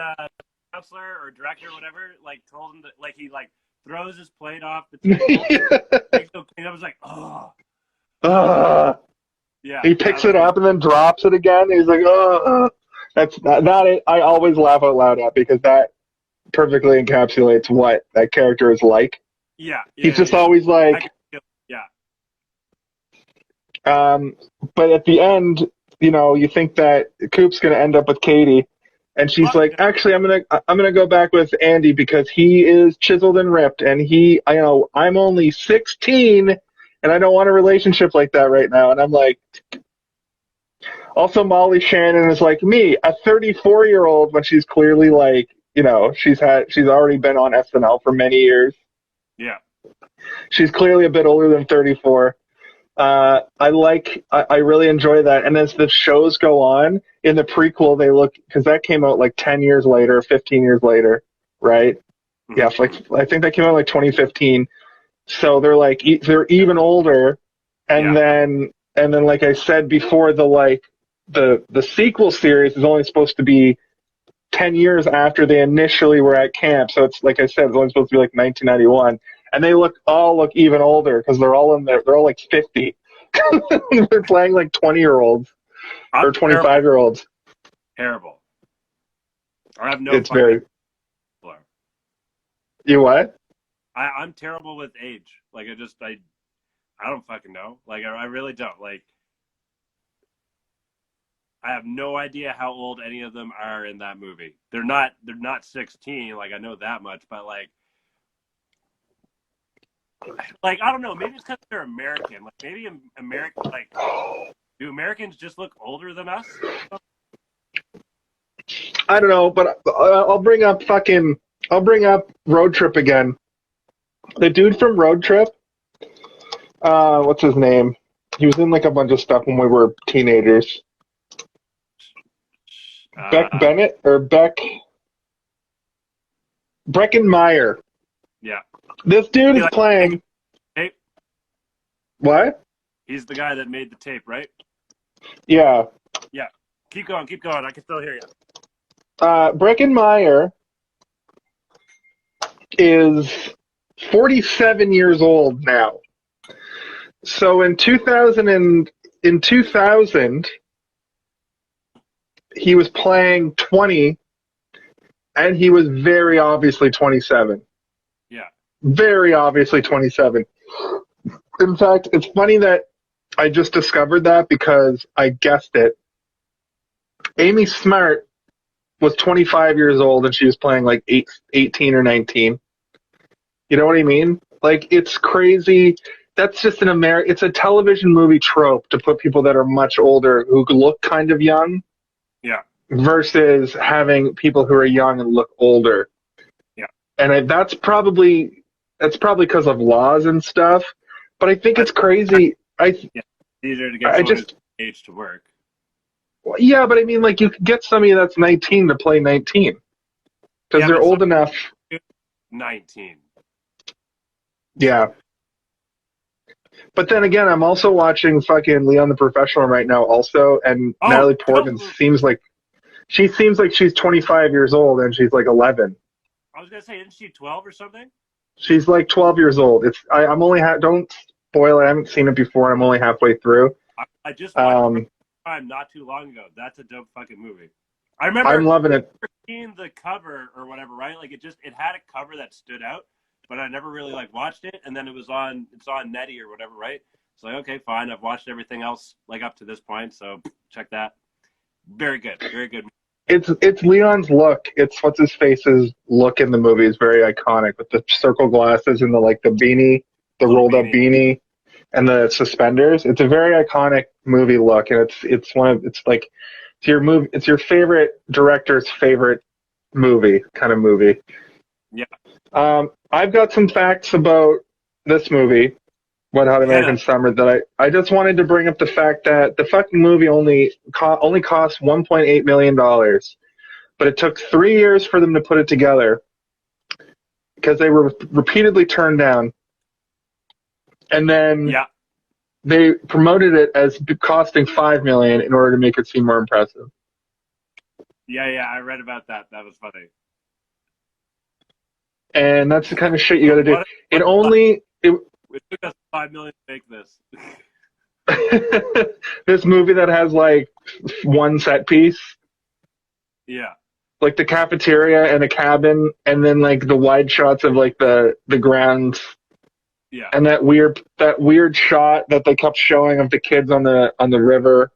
counselor or director or whatever like told him that like he like throws his plate off the table, makes no clean. I was like, oh, yeah. he picks it up and then drops it again. He's like, That's that. I always laugh out loud at because that perfectly encapsulates what that character is like. Yeah, He's yeah, just yeah. always like, Yeah. but at the end, you think that Coop's going to end up with Katie, and she's Fuck like, no. actually, I'm gonna go back with Andy because he is chiseled and ripped, and I'm only 16, and I don't want a relationship like that right now. And I'm like, also Molly Shannon is like me, a 34-year-old, when she's clearly like, she's already been on SNL for many years. Yeah. She's clearly a bit older than 34. I really enjoy that. And as the shows go on, in the prequel, because that came out like 10 years later, 15 years later, right? Mm-hmm. Yeah, I think that came out like 2015. So they're even older. And then, like I said before, the sequel series is only supposed to be 10 years after they initially were at camp. So it's, like I said, it's only supposed to be like 1991. And they all look even older because they're all like 50. They're playing like 20-year-olds or 25-year-olds. Terrible. Or I have no It's fucking very. idea. You what? I'm terrible with age. Like I don't fucking know. Like I really don't. Like I have no idea how old any of them are in that movie. They're not 16. Like I know that much, but I don't know. Maybe it's because they're American. Like maybe American. Like, do Americans just look older than us? I don't know, but I'll bring up Road Trip again. The dude from Road Trip, what's his name? He was in like a bunch of stuff when we were teenagers. Beck Bennett or Breckenmeyer. Yeah. This dude is playing. Tape? What? He's the guy that made the tape, right? Yeah. Yeah. Keep going. I can still hear you. Breckenmeyer is 47 years old now. So in 2000 he was playing 20, and he was very obviously 27. Yeah. Very obviously 27. In fact, it's funny that I just discovered that because I guessed it. Amy Smart was 25 years old and she was playing like 18 or 19. You know what I mean? Like, it's crazy. That's just it's a television movie trope to put people that are much older who look kind of young. Yeah. Versus having people who are young and look older. Yeah. And that's probably because of laws and stuff. But I think it's crazy. It's easier to get someone who's age to work. Yeah, but I mean, like, you could get somebody that's 19 to play 19 because they're old enough. 19. Yeah. But then again, I'm also watching fucking Leon the Professional right now, also, and Natalie Portman seems like she's 25 years old and she's like 11. I was gonna say, isn't she 12 or something? She's like 12 years old. I'm only don't spoil it. I haven't seen it before. I'm only halfway through. I just watched it not too long ago. That's a dope fucking movie. I remember. I'm loving it. seen the cover or whatever, right? Like it had a cover that stood out, but I never really like watched it. And then it's on Netty or whatever, right? It's like, okay, fine. I've watched everything else like up to this point, so check that. Very good, very good. It's Leon's look. It's what's his face's look in the movie is very iconic with the circle glasses and the beanie, the rolled up beanie, and the suspenders. It's a very iconic movie look, and it's your favorite director's favorite movie kind of movie. Yeah. I've got some facts about this movie, Wet Hot American Summer, that I just wanted to bring up the fact that the fucking movie only cost $1.8 million, but it took 3 years for them to put it together because they were repeatedly turned down. And then they promoted it as costing $5 million in order to make it seem more impressive. Yeah, I read about that. That was funny. And that's the kind of shit you got to do. It took us $5 million to make this. This movie that has like one set piece. Yeah. Like the cafeteria and a cabin, and then like the wide shots of like the grounds. Yeah. And that weird shot that they kept showing of the kids on the river.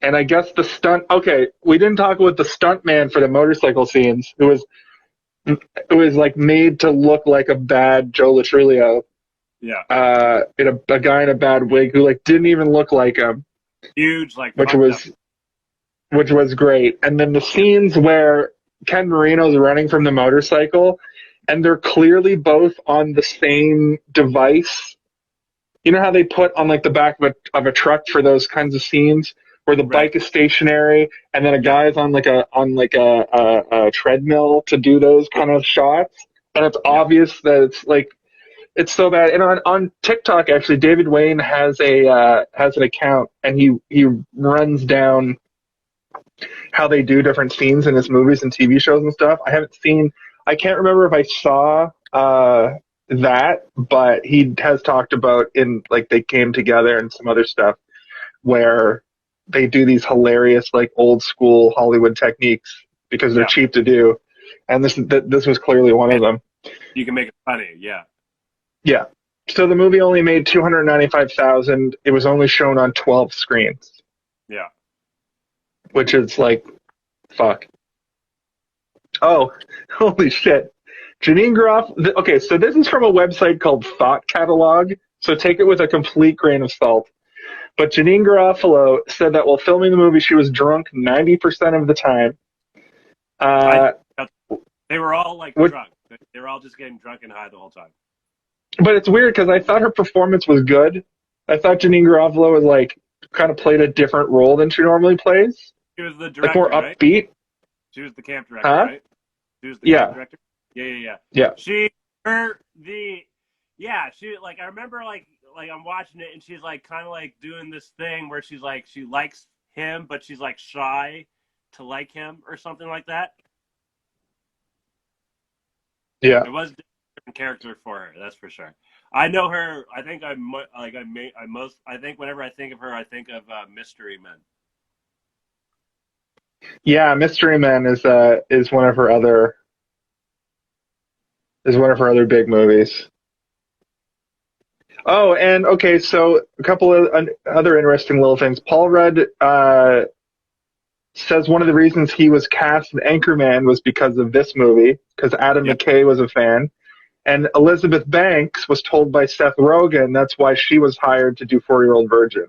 And I guess the stunt. Okay, we didn't talk about the stunt man for the motorcycle scenes. It was like made to look like a bad Joe Latrilio. Yeah. A guy in a bad wig who like didn't even look like him. Huge, like which was great. And then the scenes where Ken Marino's running from the motorcycle, and they're clearly both on the same device. You know how they put on like the back of a truck for those kinds of scenes where the bike is stationary and then a guy is on a treadmill to do those kind of shots, and it's obvious that it's so bad. And on TikTok, actually, David Wain has an account, and he runs down how they do different scenes in his movies and TV shows and stuff. I can't remember if I saw that, but he has talked about in like They Came Together and some other stuff where they do these hilarious like old school Hollywood techniques because they're cheap to do, and this was clearly one of them. You can make it funny, yeah. Yeah. So the movie only made $295,000. It was only shown on 12 screens. Yeah. Which is like, fuck. Oh, holy shit. Janeane Garofalo. Okay, so this is from a website called Thought Catalog, so take it with a complete grain of salt. But Janeane Garofalo said that while filming the movie, she was drunk 90% of the time. They were all like drunk. They were all just getting drunk and high the whole time. But it's weird because I thought her performance was good. I thought Janeane Garofalo was like kind of played a different role than she normally plays. She was the director, like more upbeat. Right? She was the camp director, right? She was the camp director. Yeah. She I remember like I'm watching it and she's like kind of like doing this thing where she's like she likes him but she's like shy to like him or something like that. Yeah. It was a different character for her, that's for sure. I know her. I think I think whenever I think of her, I think of Mystery Men. Yeah, Mystery Men is one of her other big movies. Oh, and okay, so a couple of other interesting little things. Paul Rudd says one of the reasons he was cast in Anchorman was because of this movie, because Adam McKay was a fan. And Elizabeth Banks was told by Seth Rogen that's why she was hired to do 4-Year-Old Virgin.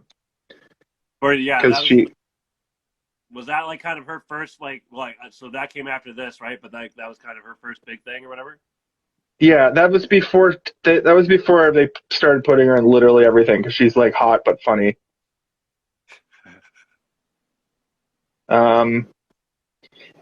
Was that like kind of her first so that came after this, right? But that was kind of her first big thing or whatever. Yeah, that was before they started putting her in literally everything because she's like hot but funny. And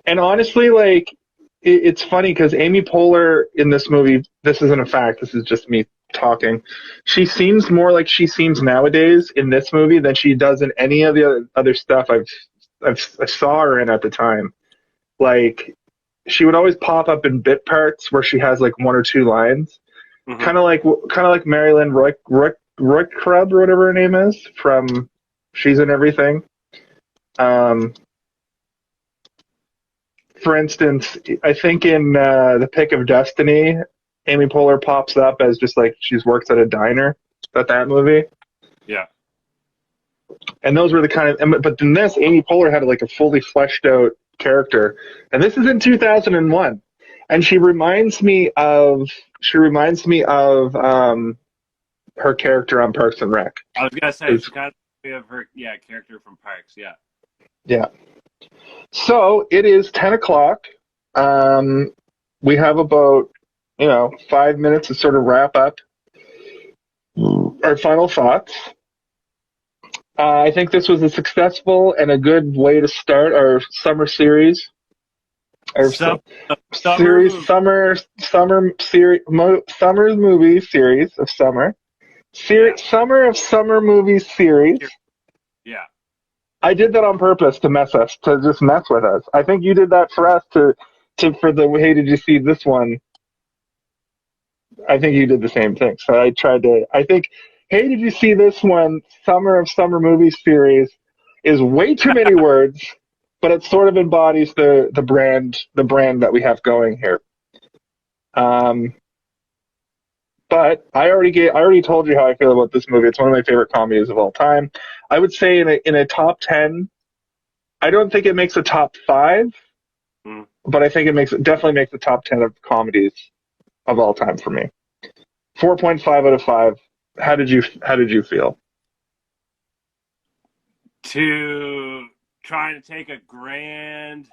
honestly, like it's funny because Amy Poehler in this movie, this isn't a fact, this is just me talking. She seems more like she seems nowadays in this movie than she does in any of the other stuff I saw her in at the time. Like, she would always pop up in bit parts where she has like one or two lines, kind of like Marilyn Roykrub or whatever her name is from She's in Everything. for instance, I think in The Pick of Destiny, Amy Poehler pops up as just like she works at a diner. That movie. Yeah. And those were the kind of, but in this, Amy Poehler had like a fully fleshed out character, and this is in 2001, and she reminds me of her character on Parks and Rec. I was gonna say she kind of her character from Parks. Yeah. Yeah. So it is 10 o'clock. We have about 5 minutes to sort of wrap up our final thoughts. I think this was a successful and a good way to start our summer series. Our summer movie series of summer. Summer of summer movie series. Yeah. I did that on purpose to just mess with us. I think you did that for us for the hey, did you see this one? I think you did the same thing. So I think, hey, did you see this one? Summer of Summer Movie Series is way too many words, but it sort of embodies the brand that we have going here. But I already told you how I feel about this movie. It's one of my favorite comedies of all time. I would say in a top 10, I don't think it makes a top 5, but I think it definitely makes the top 10 of comedies of all time for me. 4.5 out of 5. How did you feel? To trying to take a grand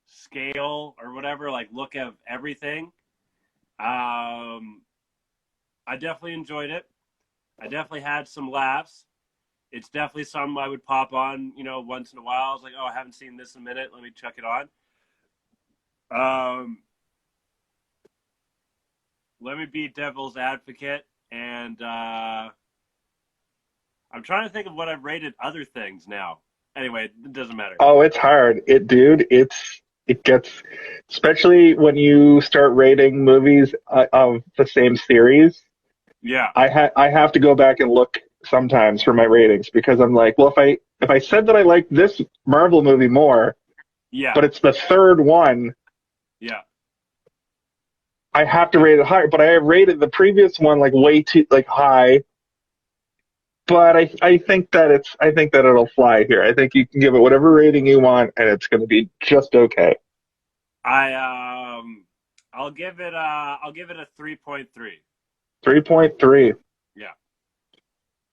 scale or whatever, like look at everything. I definitely enjoyed it. I definitely had some laughs. It's definitely something I would pop on, once in a while. I was like, oh, I haven't seen this in a minute. Let me check it on. Let me be devil's advocate, and I'm trying to think of what I've rated other things now. Anyway, it doesn't matter. Oh, it's hard. It gets, especially when you start rating movies of the same series. Yeah. I have to go back and look sometimes for my ratings because I'm like, well, if I said that I liked this Marvel movie more, but it's the third one, I have to rate it higher. But I have rated the previous one like way too high. But I think that it'll fly here. I think you can give it whatever rating you want, and it's going to be just okay. I'll give it a 3.3. 3.3. Yeah.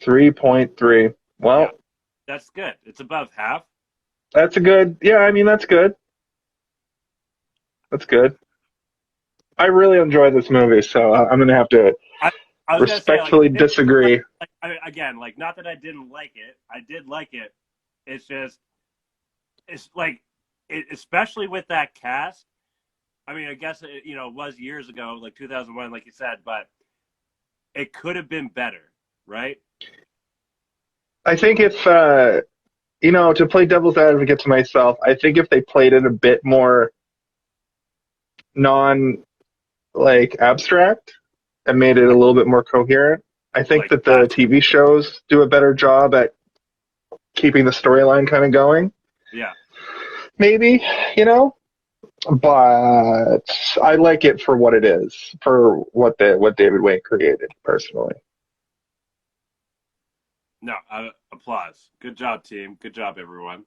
3.3. Well, that's good. It's above half. That's a good. Yeah, I mean that's good. That's good. I really enjoy this movie, so I'm going to have to respectfully disagree. Again, not that I didn't like it. I did like it. It's just, especially with that cast. I mean, I guess it was years ago, like 2001, like you said, but it could have been better, right? I think if to play devil's advocate to myself, I think if they played it a bit more abstract and made it a little bit more coherent, I think that the TV shows do a better job at keeping the storyline kind of going. Yeah. Maybe, but I like it for what it is, for what David Wain created, personally. No, applause. Good job, team. Good job, everyone.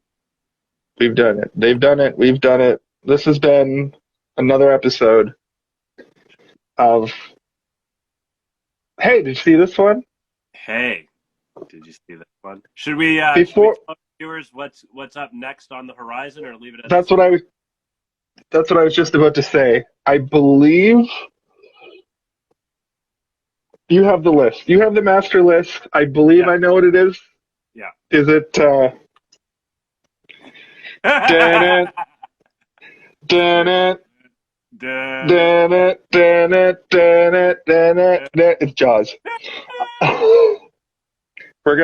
We've done it. They've done it. We've done it. This has been another episode of Hey, did you see this one? Hey, did you see that one? Should we before tell viewers what's up next on the horizon, or leave it at That's what I was just about to say. I believe you have the list. You have the master list. I believe I know what it is. Yeah. Is it It's Jaws. We're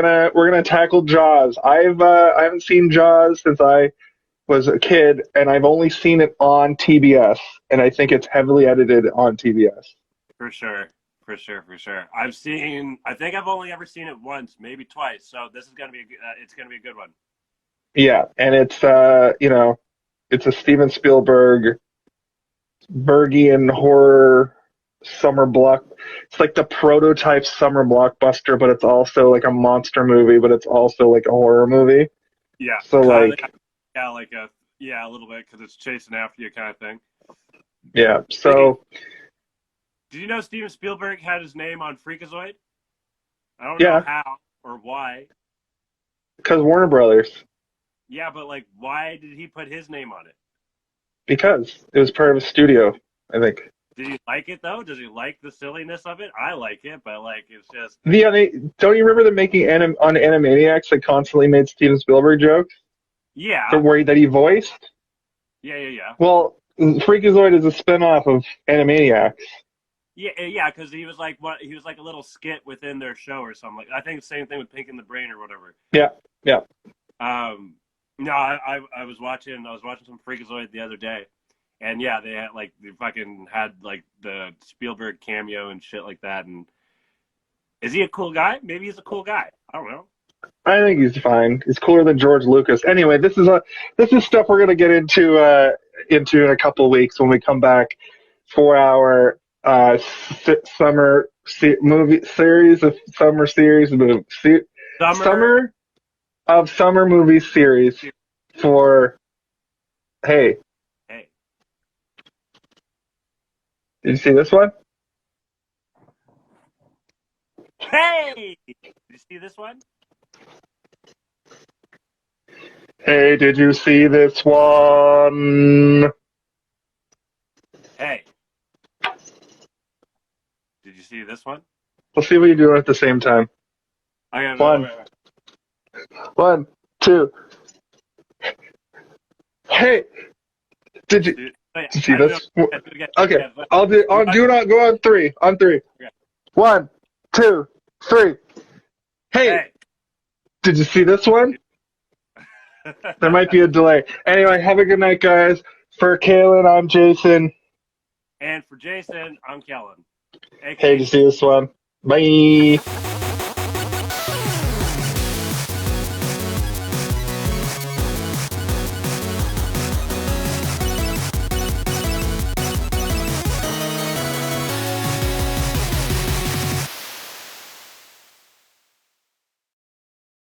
gonna tackle Jaws. I haven't seen Jaws since I was a kid, and I've only seen it on TBS, and I think it's heavily edited on TBS. For sure. I think I've only ever seen it once, maybe twice. So this is gonna be it's gonna be a good one. Yeah, and it's It's a Steven Spielberg Bergian horror summer block. It's like the prototype summer blockbuster, but it's also like a monster movie, but it's also like a horror movie. Yeah, So kind like, of, yeah, like a little bit because it's chasing after you kind of thing. yeah. So Did you know Steven Spielberg had his name on Freakazoid? I don't know yeah, how or why. because Warner Brothers. Yeah, but like, why did he put his name on it? Because it was part of a studio, I think. Did he like it though? Does he like the silliness of it? I like it, but like, it's just Don't you remember them making on Animaniacs that constantly made Steven Spielberg jokes yeah, that he voiced? yeah. Well, Freakazoid is a spinoff of Animaniacs. Yeah, because he was like what he was like a little skit within their show or something. Like I think the same thing with Pink in the Brain or whatever. Yeah. No, I was watching some Freakazoid the other day, and yeah, they fucking had like the Spielberg cameo and shit like that. And is he a cool guy? Maybe he's a cool guy. I don't know. I think he's fine. He's cooler than George Lucas. Anyway, this is stuff we're gonna get into in a couple of weeks when we come back for our summer movie series of summer series of summer movie series for hey. Hey. Did you see this one? Hey! Did you see this one? Hey, did you see this one? Hey. Did you see this one? Let's see what you're doing at the same time. One. 1, 2. Hey, did you see this? Okay, I'll do not go on 3. On 3. 1, 2, 3. Hey, did you see this one? There might be a delay. Anyway, have a good night, guys. For Kaylin, I'm Jason. And for Jason, I'm Kellen. Hey, did you see this one? Bye.